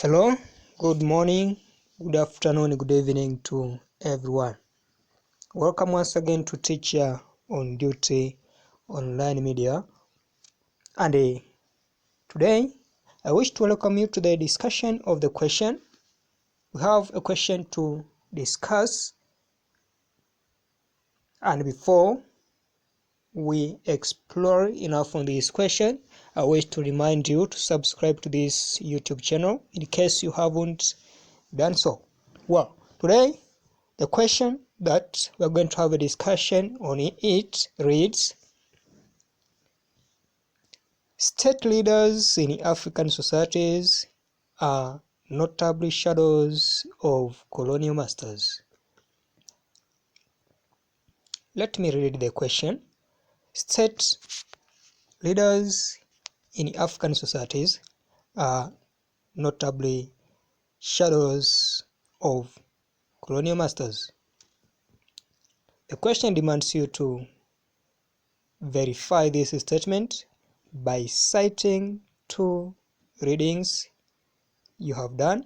Hello, good morning, good afternoon, good evening to everyone. Welcome once again to Teacher on Duty Online Media. And today, I wish to welcome you to the discussion of the question. We have a question to discuss. And before we explore enough on this question, I wish to remind you to subscribe to this YouTube channel in case you haven't done so. Well, today the question that we're going to have a discussion on it reads: State leaders in African societies are notably shadows of colonial masters. Let me read the question. State leaders in African societies are notably shadows of colonial masters. The question demands you to verify this statement by citing two readings you have done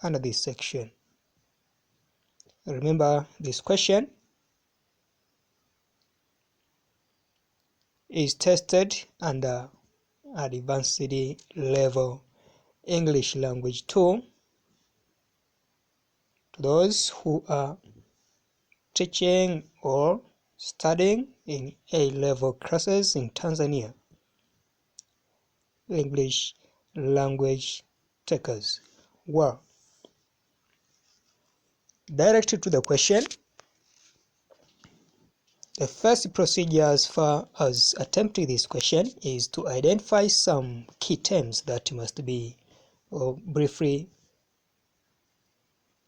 under this section. Remember, this question is tested under advanced level English language 2 to those who are teaching or studying in A-level classes in Tanzania. English language takers. Well, directly to the question. The first procedure as far as attempting this question is to identify some key terms that must be briefly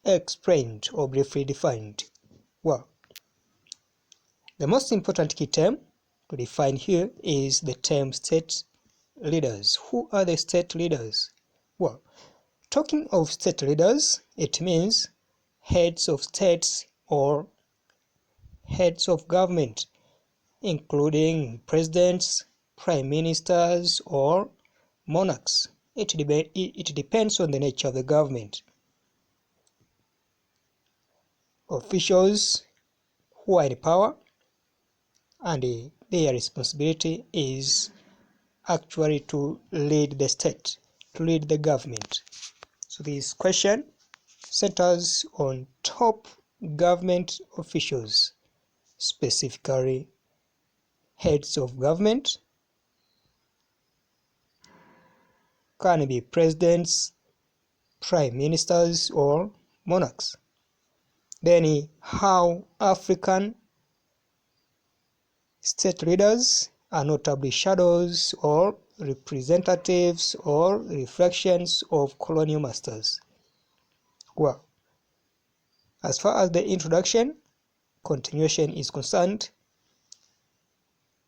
explained or briefly defined. Well, the most important key term to define here is the term state leaders. Who are the state leaders? Well, talking of state leaders, it means heads of states or heads of government, including presidents, prime ministers, or monarchs. It depends on the nature of the government. Officials who are in power, and their responsibility is actually to lead the state, to lead the government. So this question centers on top government officials, specifically heads of government, can be presidents, prime ministers, or monarchs. Then how African state leaders are notably shadows or representatives or reflections of colonial masters. Well, as far as the introduction, continuation is concerned,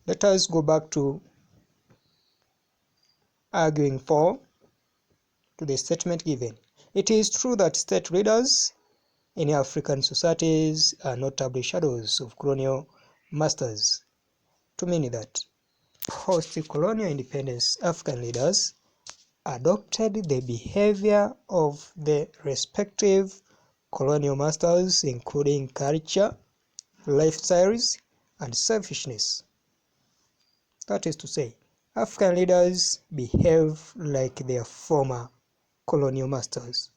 let us go back to arguing for to the statement given. It is true that state leaders in African societies are notably shadows of colonial masters, to mean that post-colonial independence African leaders adopted the behavior of the respective colonial masters, including culture, lifestyles, and selfishness. That is to say, African leaders behave like their former colonial masters.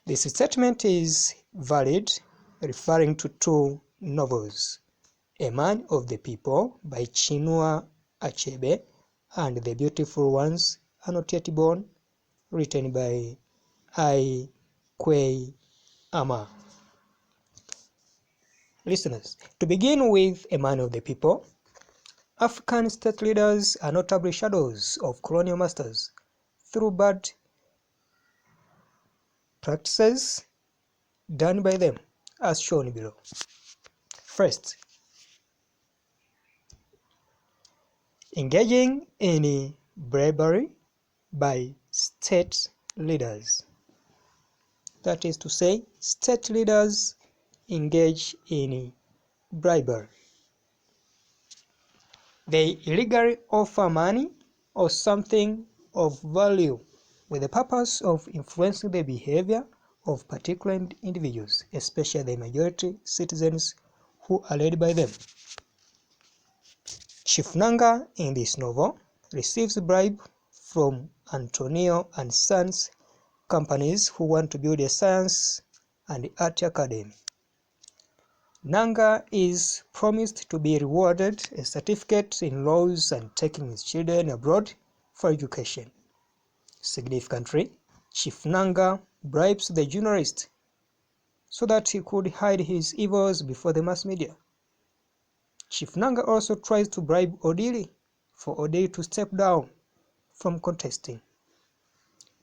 This statement is valid, referring to two novels, A Man of the People by Chinua Achebe and The Beautiful Ones Are Not Yet Born, written by Ai Kwei Ama. Listeners, to begin with A Man of the People, African state leaders are notably shadows of colonial masters through bad practices done by them, as shown below. First, engaging in bribery by state leaders. That is to say, state leaders engage in bribery. They illegally offer money or something of value with the purpose of influencing the behavior of particular individuals, especially the majority citizens who are led by them. Chief Nanga in this novel receives bribe from Antonio and Sons companies who want to build a science and art academy. Nanga is promised to be rewarded a certificate in laws and taking his children abroad for education. Significantly, Chief Nanga bribes the journalist so that he could hide his evils before the mass media. Chief Nanga also tries to bribe Odili for Odili to step down from contesting.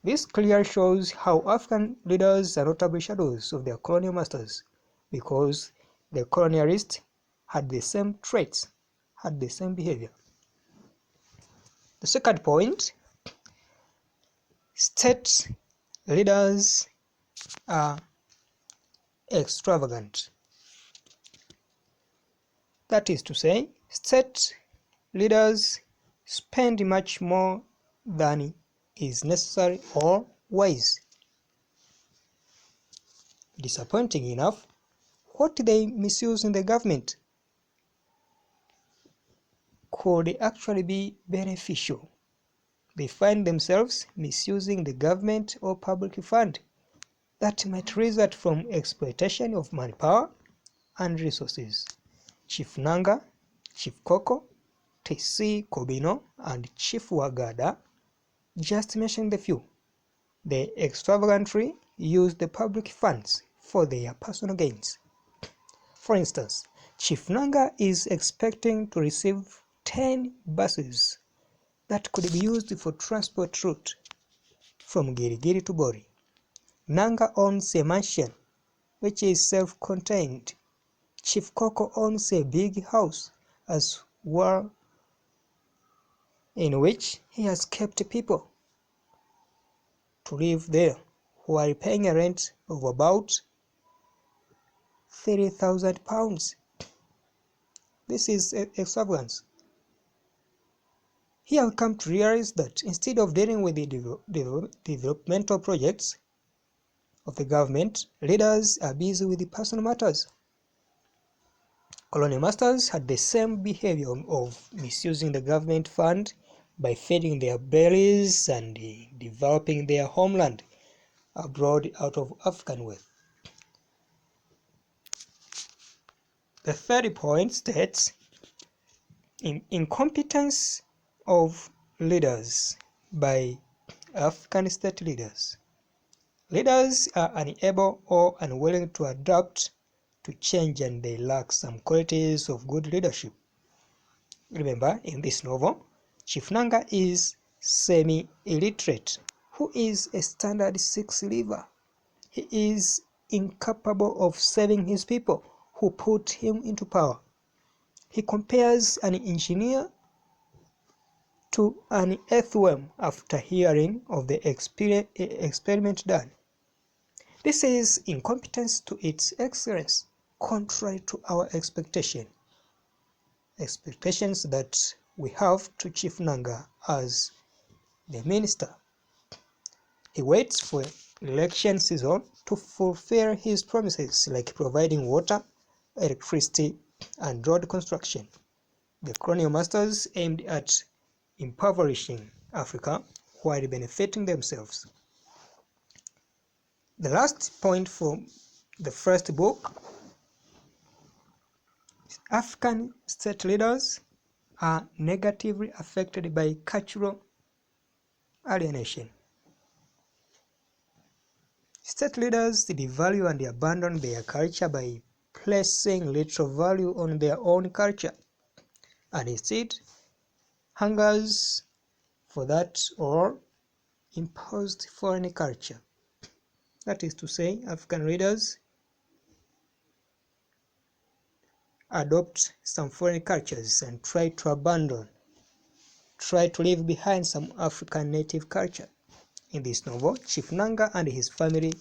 This clearly shows how African leaders are notably shadows of their colonial masters, because the colonialists had the same traits, had the same behavior. The second point, state leaders are extravagant. That is to say, state leaders spend much more than is necessary or wise. Disappointing enough, what they misuse in the government could actually be beneficial. They find themselves misusing the government or public fund that might result from exploitation of manpower and resources. Chief Nanga, Chief Koko, TC Kobino, and Chief Wagada, just mention the few. They extravagantly use the public funds for their personal gains. For instance, Chief Nanga is expecting to receive 10 buses that could be used for transport route from Girigiri to Bori. Nanga owns a mansion which is self-contained. Chief Koko owns a big house as well, in which he has kept people to live there who are paying a rent of about £30,000. This is extravagance. Here we come to realize that instead of dealing with the developmental projects of the government, leaders are busy with the personal matters. Colonial masters had the same behavior of misusing the government fund by feeding their bellies and developing their homeland abroad out of African wealth. The third point states incompetence of leaders by African state leaders. Leaders are unable or unwilling to adapt to change, and they lack some qualities of good leadership. Remember, in this novel, Chief Nanga is semi-illiterate, who is a standard 6 liver. He is incapable of saving his people who put him into power. He compares an engineer to an earthworm after hearing of the experiment done. This is incompetence to its excellence, contrary to our expectations that we have to Chief Nanga as the minister. He waits for election season to fulfill his promises, like providing water, electricity, and road construction. The colonial masters aimed at impoverishing Africa while benefiting themselves. The last point from the first book, African state leaders are negatively affected by cultural alienation. State leaders devalue and abandon their culture by placing little value on their own culture, and instead hungers for that or imposed foreign culture. That is to say, African leaders adopt some foreign cultures and try to leave behind some African native culture. In this novel, Chief Nanga and his family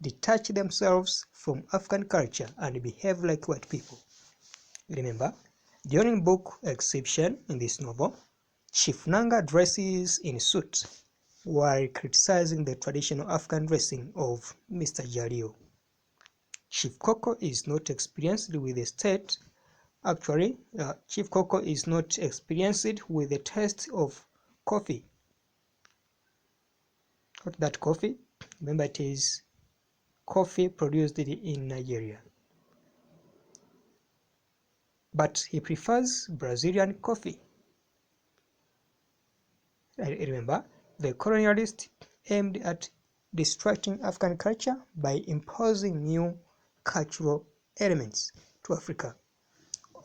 detach themselves from African culture and behave like white people. Remember, during book exhibition in this novel, Chief Nanga dresses in suit, while criticizing the traditional African dressing of Mr. Jalio. Chief Koko is not experienced with the state. Actually, Chief Koko is not experienced with the taste of coffee. Not that coffee. Remember, it is coffee produced in Nigeria. But he prefers Brazilian coffee. Remember, the colonialists aimed at distracting African culture by imposing new cultural elements to Africa.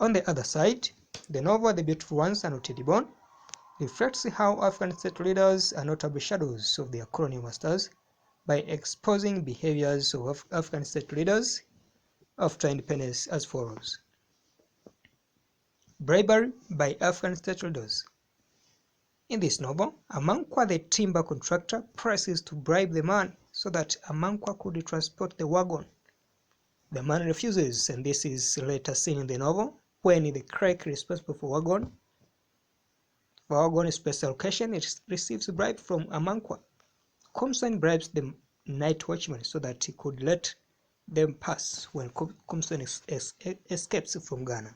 On the other side, the novel The Beautiful Ones Are Not Yet Born reflects how African state leaders are notable shadows of their colonial masters by exposing behaviors of African state leaders after independence as follows. Bribery by African state leaders. In this novel, Amankwa the timber contractor presses to bribe the man so that Amankwa could transport the wagon. The man refuses, and this is later seen in the novel when the clerk responsible for wagon special occasion receives a bribe from Amankwa. Komson bribes the night watchman so that he could let them pass when Komson escapes from Ghana.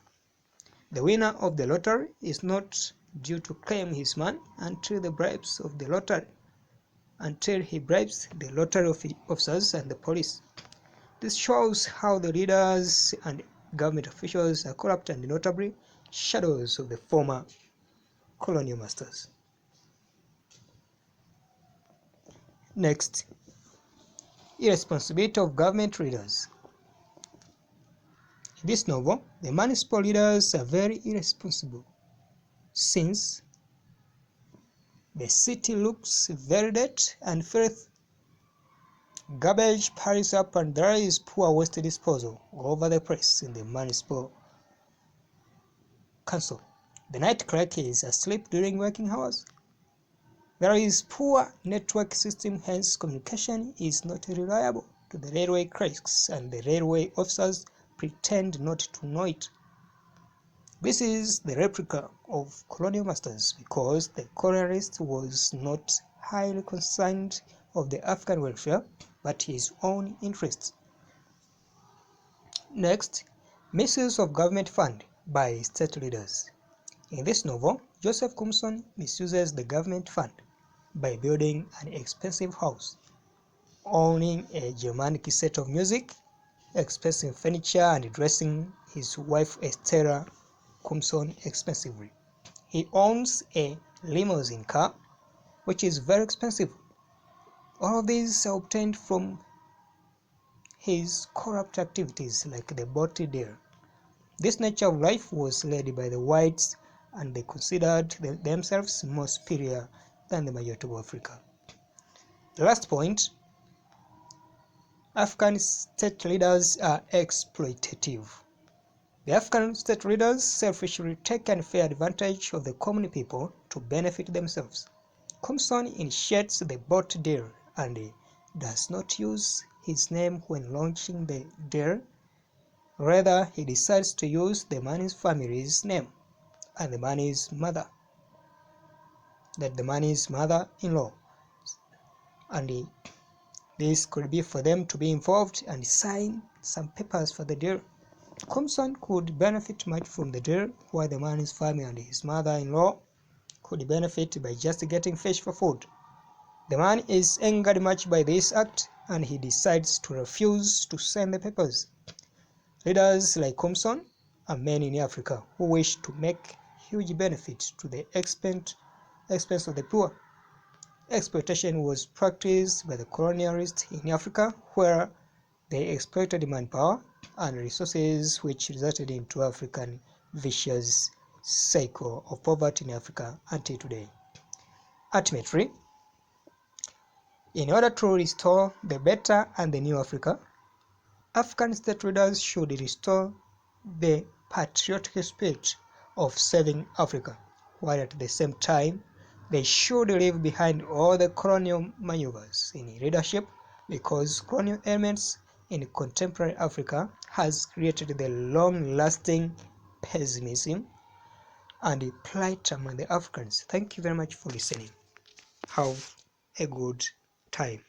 The winner of the lottery is not due to claim his man until he bribes the lottery officers and the police. This shows how the leaders and government officials are corrupt and notably shadows of the former colonial masters. Next, irresponsibility of government leaders. In this novel, the municipal leaders are very irresponsible since the city looks very dirty and filthy. Garbage piles up and there is poor waste disposal all over the place in the municipal council. The night clerk is asleep during working hours. There is poor network system, hence communication is not reliable to the railway clerks, and the railway officers pretend not to know it. This is the replica of colonial masters because the colonialist was not highly concerned of the African welfare but his own interests. Next, misuse of government fund by state leaders. In this novel, Joseph Komson misuses the government fund by building an expensive house, owning a Germanic set of music, expensive furniture, and dressing his wife Estella Komson expensively. He owns a limousine car, which is very expensive. All of these are obtained from his corrupt activities like the boat deal. This nature of life was led by the whites, and they considered themselves more superior than the majority of Africa. The last point, African state leaders are exploitative. The African state leaders selfishly take unfair advantage of the common people to benefit themselves. Komson initiates the boat deal and does not use his name when launching the deal. Rather, he decides to use the man's family's name and the man's mother-in-law, and this could be for them to be involved and sign some papers for the deal. Komson could benefit much from the deal, while the man's family and his mother-in-law could benefit by just getting fish for food. The man is angered much by this act, and he decides to refuse to sign the papers. Leaders like Komson are men in Africa who wish to make huge benefit to the expense of the poor. Exploitation was practiced by the colonialists in Africa, where they exploited manpower and resources, which resulted into African vicious cycle of poverty in Africa until today. Ultimately, in order to restore the better and the new Africa, African state leaders should restore the patriotic spirit of saving Africa, while at the same time they should leave behind all the colonial maneuvers in leadership, because colonial elements in contemporary Africa has created the long-lasting pessimism and plight among the Africans. Thank you very much for listening. Have a good time.